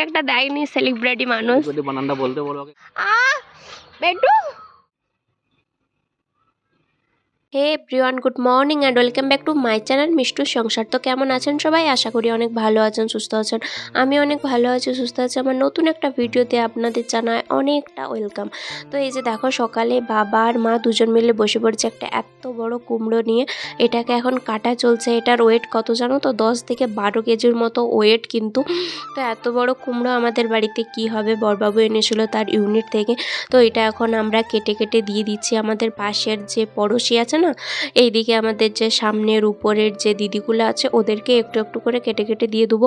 একটা দেয়নি সেলিব্রিটি মানুষ। বানানটা বলতে বলো ওকে। বেটু। Hey everyone, good morning and welcome back to my channel মিষ্টুর সংসার। তো কেমন আছেন সবাই? আশা করি অনেক ভালো আছেন, সুস্থ আছেন। আমি অনেক ভালো আছি, সুস্থ আছি। আমার নতুন একটা ভিডিওতে আপনাদের জানায় অনেকটা ওয়েলকাম। তো এই যে দেখো, সকালে বাবা আর মা দুজন মিলে বসে পড়েছে একটা এত বড় কুমড়ো নিয়ে। এটাকে এখন কাটা চলছে। এটার ওয়েট কত জানো তো? 10 থেকে 12 কেজির মতো ওয়েট কিন্তু। তো এত বড় কুমড়ো আমাদের বাড়িতে কি হবে, বড়বাবু এনেছিল তার ইউনিট থেকে। তো এটা এখন আমরা কেটে কেটে দিয়ে দিচ্ছি আমাদের পাশের যে পড়োশি আছে না, এইদিকে আমাদের যে সামনের উপরের যে দিদিগুলো আছে ওদেরকে একটু একটু করে কেটে কেটে দিয়ে দেবো।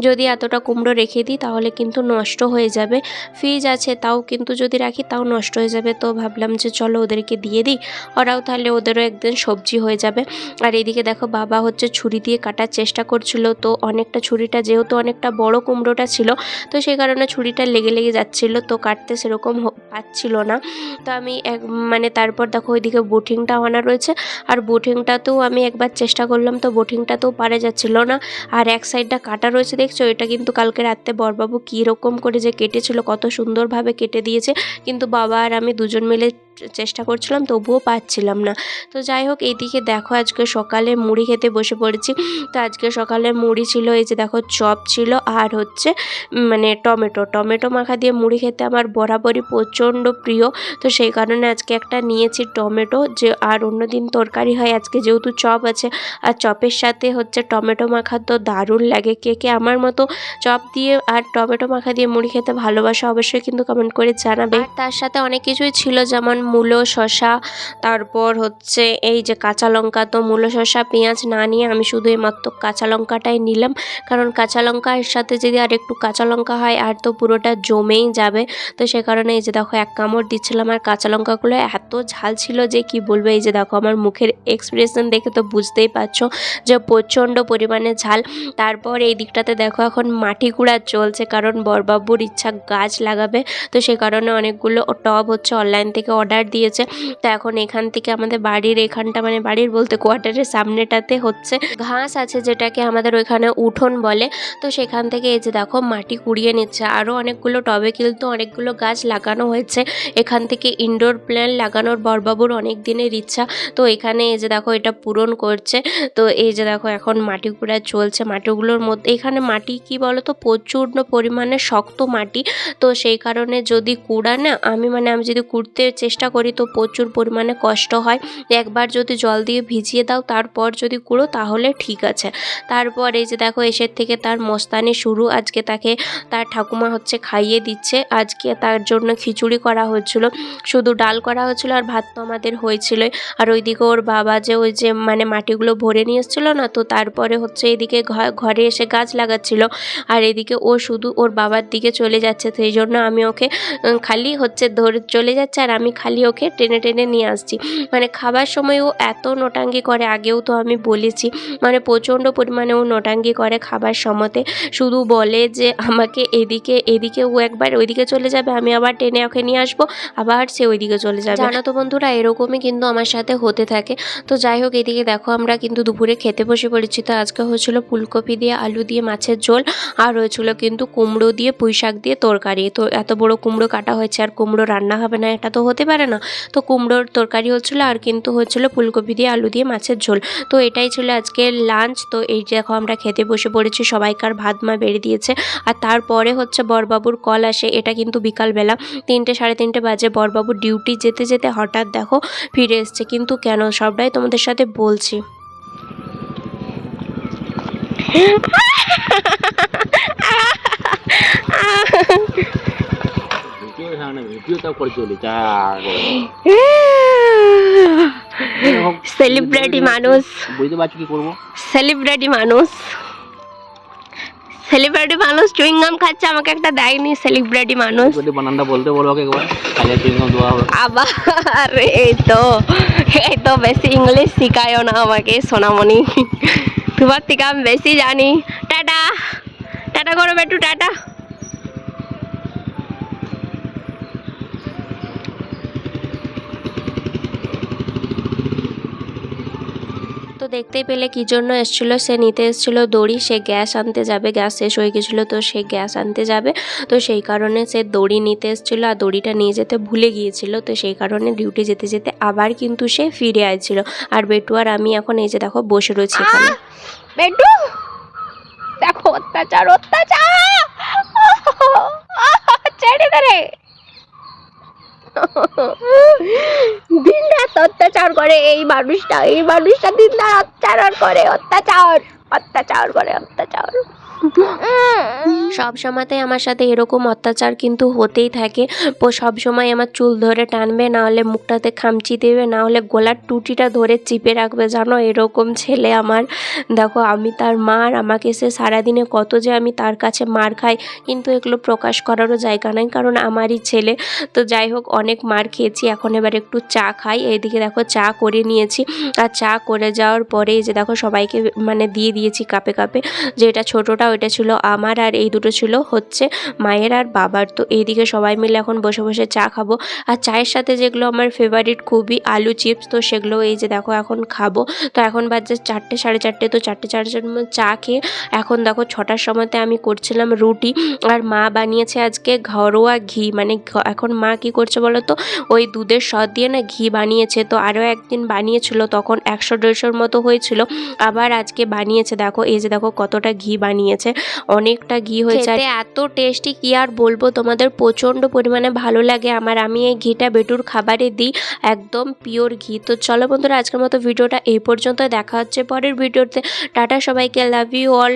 যদি এতটা কুমড়ো রেখে দিই তাহলে কিন্তু নষ্ট হয়ে যাবে। ফ্রিজ আছে তাও কিন্তু যদি রাখি তাও নষ্ট হয়ে যাবে। তো ভাবলাম যে চলো ওদেরকে দিয়ে দিই, ওরাও তাহলে ওদেরও একদিন সবজি হয়ে যাবে। আর এইদিকে দেখো, বাবা হচ্ছে ছুরি দিয়ে কাটার চেষ্টা করছিল। তো অনেকটা ছুরিটা যেহেতু অনেকটা বড় কুমড়োটা ছিল, তো সেই কারণে ছুরিটা লেগে লেগে যাচ্ছিল, তো কাটতে সেরকম পাচ্ছিল না। তো আমি তারপর দেখো ওইদিকে বোটিংটাও আনা রয়েছে, আর বোটিংটাতেও আমি একবার চেষ্টা করলাম, তো বোটিংটাতেও পারা যাচ্ছিল না। আর এক সাইডটা কাটা রয়েছে দেখছো, এটা কিন্তু কালকে রাত্রে বড়বাবু কীরকম করে যে কেটেছিল, কত সুন্দরভাবে কেটে দিয়েছে। কিন্তু বাবা আর আমি দুজন মিলে চেষ্টা করছিলাম, তবুও পাচ্ছিলাম না। তো যাই হোক, এইদিকে দেখো আজকে সকালে মুড়ি খেতে বসে পড়েছি। তো আজকে সকালে মুড়ি ছিল, এই যে দেখো চপ ছিল, আর হচ্ছে টমেটো মাখা দিয়ে মুড়ি খেতে আমার বরাবরই প্রচণ্ড প্রিয়। তো সেই কারণে আজকে একটা নিয়েছি টমেটো, যে আর অন্যদিন তরকারি হয়, আজকে যেহেতু চপ আছে আর চপের সাথে হচ্ছে টমেটো মাখা, তো দারুণ লাগে। কে কে আমার মতো চপ দিয়ে আর টমেটো মাখা দিয়ে মুড়ি খেতে ভালোবাসা অবশ্যই কিন্তু কমেন্ট করে জানাবে। আর তার সাথে অনেক কিছুই ছিল, যেমন মূলো, শসা, তারপর হচ্ছে এই যে কাঁচা লঙ্কা। তো মূলো, শসা, পেঁয়াজ না নিয়ে আমি শুধু এই মাত্র কাঁচা লঙ্কাটাই নিলাম, কারণ কাঁচা লঙ্কার সাথে যদি আর একটু কাঁচা লঙ্কা হয় আর তো পুরোটা জমেই যাবে। তো সে কারণে এই যে দেখো এক কামড় দিচ্ছিলাম, আর কাঁচা লঙ্কাগুলো এত ঝাল ছিল যে কি বলবো। এই যে দেখো আমার মুখের এক্সপ্রেশন দেখে তো বুঝতেই পারছো যে প্রচণ্ড পরিমাণে ঝাল। তারপর এই দিকটাতে দেখো এখন মাটি কুড়া চলছে, কারণ বড়বাবুর ইচ্ছা গাছ লাগাবে। তো সে কারণে অনেকগুলো টব হচ্ছে অনলাইন থেকে অর্ডার দিয়েছে। তো এখন এখান থেকে আমাদের বাড়ির এখানটা, বাড়ির বলতে কোয়ার্টারের সামনেটাতে হচ্ছে ঘাস আছে, যেটাকে আমাদের ওইখানে উঠোন বলে। তো সেখান থেকে এই যে দেখো মাটি কুড়িয়ে নিচ্ছে। আরও অনেকগুলো টবে কিন্তু অনেকগুলো গাছ লাগানো হয়েছে। এখান থেকে ইনডোর প্ল্যান্ট লাগানোর বড়বাবুর অনেক দিনের ইচ্ছা। তো এখানে এই যে দেখো এটা পূরণ করছে। তো এই যে দেখো এখন মাটি কুড়া চলছে। মাটিগুলোর মধ্যে এখানে মাটি কি বলো তো, প্রচুর পরিমাণে শক্ত মাটি। তো সেই কারণে যদি কুড়া না আমি যদি কুড়তে চেষ্টা করি তো প্রচুর পরিমাণে কষ্ট হয়। একবার যদি জল দিয়ে ভিজিয়ে দাও তারপর যদি কুড়ো তাহলে ঠিক আছে। তারপর এই যে দেখো এসের থেকে তার মস্তানি শুরু। আজকে তাকে তার ঠাকুমা হচ্ছে খাইয়ে দিচ্ছে। আজকে তার জন্য খিচুড়ি করা হচ্ছিল, শুধু ডাল করা হচ্ছিল, আর ভাত তো আমাদের হয়েছিলই। আর ওইদিকে ওর বাবা যে ওই যে মাটিগুলো ভরে নিয়ে এসেছিলো না, তো তারপরে হচ্ছে এদিকে ঘরে এসে গাছ লাগাচ্ছিল, আর এদিকে ও শুধু ওর বাবার দিকে চলে যাচ্ছে। সেই জন্য আমি ওকে খালি হচ্ছে ধরে চলে যাচ্ছে, আর আমি খালি ওকে টেনে টেনে নিয়ে আসছি। খাবার সময় ও এত নোটাঙ্গি করে, আগেও তো আমি বলেছি, প্রচণ্ড পরিমাণে ও নোটাঙ্গি করে খাবার সময়তে। শুধু বলে যে আমাকে এদিকে ও একবার ওইদিকে চলে যাবে, আমি আবার টেনে ওকে নিয়ে আসবো, আবার সে ওইদিকে চলে যাবে। জানো তো বন্ধুরা, এরকমই কিন্তু আমার সাথে হতে থাকে। তো যাই হোক, এদিকে দেখো আমরা কিন্তু দুপুরে খেতে বসে পড়েছি। তো আজকে হয়েছিল ফুলকপি দিয়ে আলু দিয়ে মাছের ঝোল, আর হয়েছিল কিন্তু কুমড়ো দিয়ে পুঁই শাক দিয়ে তরকারি। তো এত বড় কুমড়ো কাটা হয়েছে, আর কুমড়ো রান্না হবে না এটা তো হতে পারে না। তো কুমড়োর তরকারি হচ্ছিলো, আর কিন্তু হচ্ছিলো ফুলকপি দিয়ে আলু দিয়ে মাছের ঝোল। তো এটাই ছিল আজকের লাঞ্চ। তো এই দেখো আমরা খেতে বসে পড়েছি, সবাইকার ভাত মা বেড়ে দিয়েছে। আর তারপরে হচ্ছে বড়বাবুর কল আসে, এটা কিন্তু বিকালবেলা 3টে সাড়ে 3টে বাজে। বড়বাবুর ডিউটি যেতে যেতে হঠাৎ দেখো ফিরে এসছে, কিন্তু কেন সবটাই তোমাদের সাথে বলছি। সেলিব্রিটি মানুষ, বুঝতে পারছো কি করবো? সেলিব্রিটি মানুষ চুইংগাম খাচ্ছে, আমাকে একটা দেয়নি সেলিব্রিটি মানুষ। বানানটা বলতে বলো ওকে একবার, তাহলে চুইংগাম দেওয়া হবে। আবার এই তো বেশি ইংলিশ শিখায়ও না আমাকে সোনামণি, তোমার থেকে আমি বেশি জানি। টাটা টাটা করো বেটু, টাটা। তো দেখতেই পেলে কি জন্য এসেছিলো, সে নিতে এসেছিলো দড়ি, সে গ্যাস আনতে যাবে, গ্যাস শেষ হয়ে গেছিলো তো সে গ্যাস আনতে যাবে, তো সেই কারণে সে দড়ি নিতে এসেছিলো আর দড়িটা নিয়ে যেতে ভুলে গিয়েছিল, তো সেই কারণে ডিউটি যেতে যেতে আবার কিন্তু সে ফিরে আসছিল। আর বেটু আর আমি এখন এই যে দেখো বসে রয়েছি এখানে। বেটু দেখো অত্যাচার অত্যাচার ছেড়ে দে রে। দিন রাত অত্যাচার করে এই মানুষটা দিন রাত অত্যাচার করে অত্যাচার। সব সময়তেই আমার সাথে এরকম অত্যাচার কিন্তু হতেই থাকে। সব সময় আমার চুল ধরে টানবে, না হলে মুখটাতে খামচি দেবে, না হলে গলার টুটিটা ধরে চিপে রাখবে, জানো এরকম ছেলে আমার। দেখো আমি তার মা, আর আমাকে সে সারাদিনে কত যে আমি তার কাছে মার খাই, কিন্তু এগুলো প্রকাশ করারও জায়গা নাই, কারণ আমারই ছেলে। তো যাই হোক, অনেক মার খেয়েছি, এখন এবার একটু চা খাই। এইদিকে দেখো চা করে নিয়েছি, আর চা করে যাওয়ার পরে এই যে দেখো সবাইকে মানে দিয়ে দিয়েছি কাপে কাপে। যেটা ছোটোটা ওইটা ছিল আমার, আর এই দুটো ছিল হচ্ছে মায়ের আর বাবার। তো এইদিকে সবাই মিলে এখন বসে বসে চা খাবো। আর চায়ের সাথে যেগুলো আমার ফেভারিট খুবই, আলু চিপস, তো সেগুলো এই যে দেখো এখন খাবো। তো এখন বাজে 4টে 4:30, তো 4টে 4:30 মধ্যে চা খেয়ে এখন দেখো 6টার সময়তে আমি করছিলাম রুটি, আর মা বানিয়েছে আজকে ঘরোয়া ঘি, মানে এখন মা কি করছে বলো তো, ওই দুধের সর দিয়ে না ঘি বানিয়েছে। তো আরও একদিন বানিয়েছিল, তখন 100-150 মতো হয়েছিল, আবার আজকে বানিয়েছে। দেখো এই যে দেখো কতটা ঘি বানিয়েছে, অনেকটা ঘি হয়েছে, খেতে এত টেস্টি কি আর বলবো তোমাদের, প্রচণ্ড পরিমাণে ভালো লাগে আমার। আমি এই ঘিটা বেটুর খাবারে দিই, একদম পিওর ঘি। তো চলো বন্ধুরা, আজকের মতো ভিডিওটা এই পর্যন্ত, দেখা হচ্ছে পরের ভিডিওতে। টাটা সবাইকে, লাভ ইউ অল।